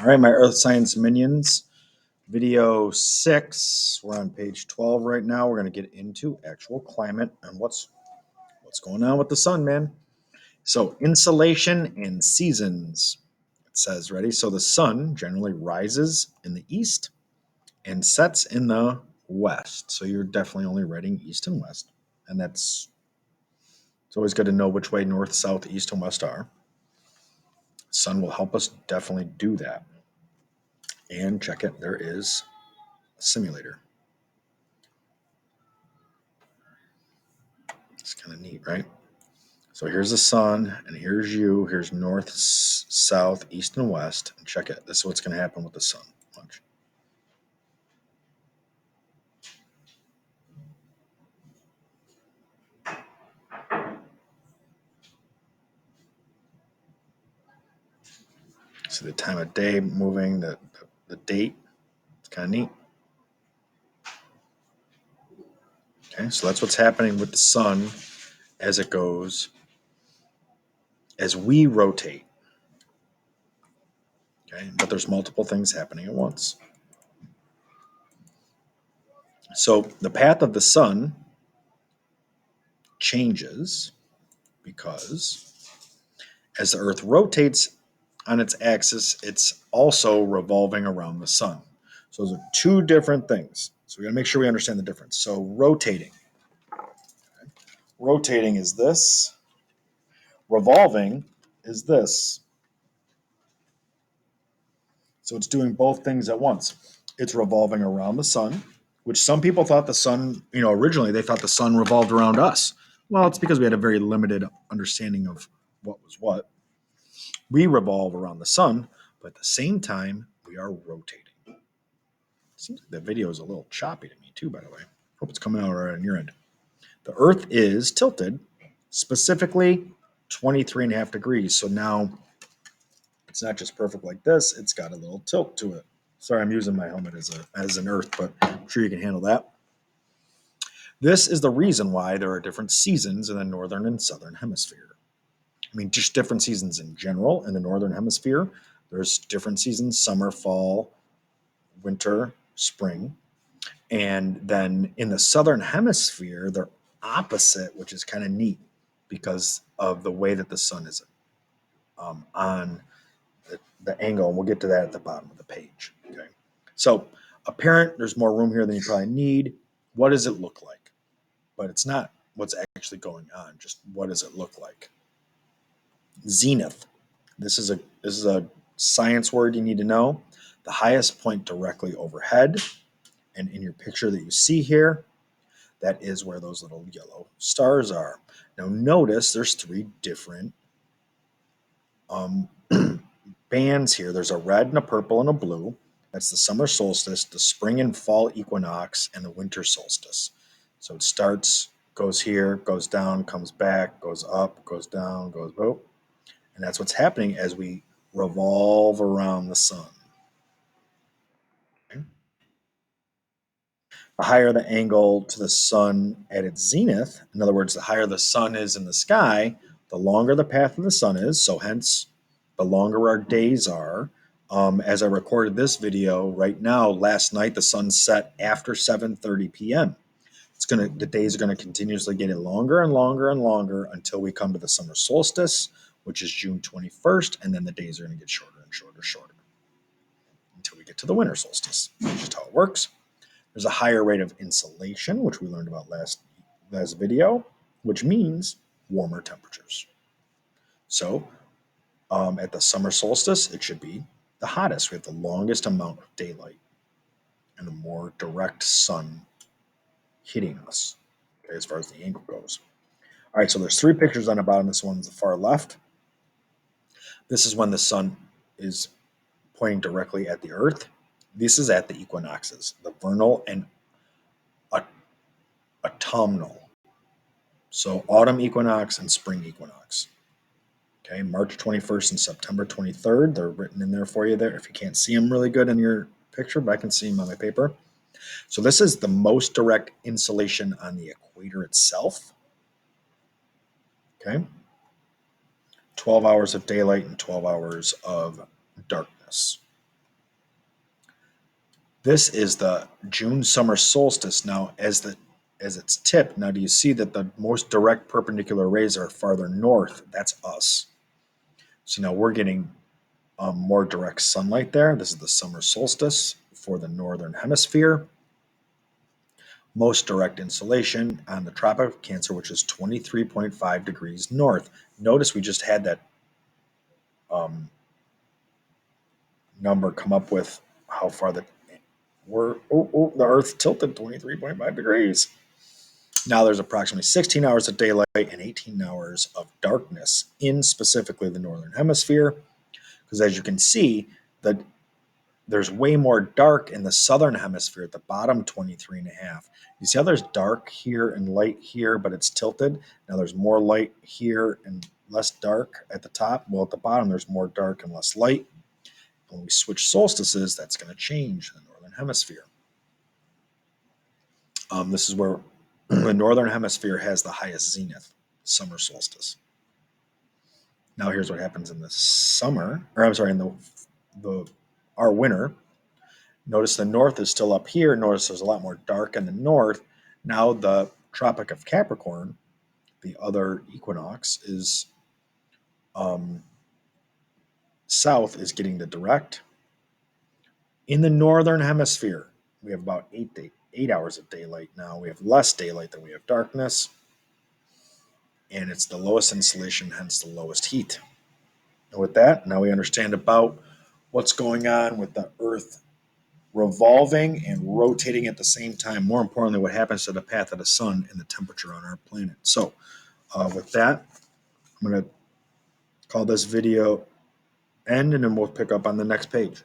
All right, my Earth Science Minions, video 6. We're on page 12 right now. We're going to get into actual climate and what's going on with the sun, man. So insolation and seasons. It says, ready? So the sun generally rises in the east and sets in the west. So you're definitely only reading east and west. And it's always good to know which way north, south, east, and west are. Sun will help us definitely do that. And check it, there is a simulator. It's kind of neat, right? So here's the sun, and here's you. Here's north, south, east, and west. And check it. This is what's going to happen with the sun. Watch. See the time of day moving, the date. It's kind of neat. Okay, so that's what's happening with the sun as it goes, as we rotate. Okay, but there's multiple things happening at once. So the path of the sun changes because as the Earth rotates on its axis, it's also revolving around the sun. So those are two different things. So we got to make sure we understand the difference. So rotating. Okay. Rotating is this. Revolving is this. So it's doing both things at once. It's revolving around the sun, which some people thought the sun, originally they thought the sun revolved around us. Well, it's because we had a very limited understanding of what was what. We revolve around the sun, but at the same time, we are rotating. Seems like the video is a little choppy to me too, by the way. Hope it's coming out right on your end. The Earth is tilted, specifically 23.5 degrees. So now it's not just perfect like this, it's got a little tilt to it. Sorry, I'm using my helmet as an Earth, but I'm sure you can handle that. This is the reason why there are different seasons in the northern and southern hemisphere. I mean, just different seasons in general in the northern hemisphere. There's different seasons: summer, fall, winter, spring. And then in the southern hemisphere, they're opposite, which is kind of neat because of the way that the sun is on the angle. And we'll get to that at the bottom of the page. Okay. So apparent, there's more room here than you probably need. What does it look like? But it's not what's actually going on. Just what does it look like? Zenith. This is a science word you need to know. The highest point directly overhead. And in your picture that you see here, that is where those little yellow stars are. Now notice there's 3 different bands here. There's a red and a purple and a blue. That's the summer solstice, the spring and fall equinox, and the winter solstice. So it starts, goes here, goes down, comes back, goes up, goes down, goes up. And that's what's happening as we revolve around the sun. Okay. The higher the angle to the sun at its zenith, in other words, the higher the sun is in the sky, the longer the path of the sun is. So hence, the longer our days are. As I recorded this video right now, last night the sun set after 7:30 p.m. The days are going to continuously get longer and longer and longer until we come to the summer solstice, which is June 21st, and then the days are going to get shorter and shorter, until we get to the winter solstice. That's just how it works. There's a higher rate of insolation, which we learned about last video, which means warmer temperatures. So at the summer solstice, it should be the hottest. We have the longest amount of daylight and a more direct sun hitting us, okay, as far as the angle goes. All right, so there's 3 pictures on the bottom. This one's the far left. This is when the sun is pointing directly at the Earth. This is at the equinoxes, the vernal and autumnal. So autumn equinox and spring equinox. Okay, March 21st and September 23rd. They're written in there for you there. If you can't see them really good in your picture, but I can see them on my paper. So this is the most direct insolation on the equator itself. Okay. 12 hours of daylight and 12 hours of darkness. This is the June summer solstice. Now, as its tip, now do you see that the most direct perpendicular rays are farther north? That's us. So now we're getting more direct sunlight there. This is the summer solstice for the northern hemisphere. Most direct insolation on the Tropic of Cancer, which is 23.5 degrees north. Notice we just had that um, number come up with how far the Earth tilted 23.5 degrees. Now there's approximately 16 hours of daylight and 18 hours of darkness in specifically the northern hemisphere. Because as you can see, that there's way more dark in the southern hemisphere at the bottom 23 and a half. You see how there's dark here and light here, but it's tilted? Now there's more light here and less dark at the top. Well, at the bottom, there's more dark and less light. When we switch solstices, that's going to change in the northern hemisphere. This is where the northern hemisphere has the highest zenith, summer solstice. Now here's what happens in the summer, or I'm sorry, in our winter. Notice the north is still up here. Notice there's a lot more dark in the north. Now the Tropic of Capricorn, the other equinox, is south is getting the direct. In the northern hemisphere, we have about 8 hours of daylight now. We have less daylight than we have darkness. And it's the lowest insolation, hence the lowest heat. And with that, now we understand about what's going on with the Earth revolving and rotating at the same time. More importantly, what happens to the path of the sun and the temperature on our planet. So, with that, I'm going to call this video end, and then we'll pick up on the next page.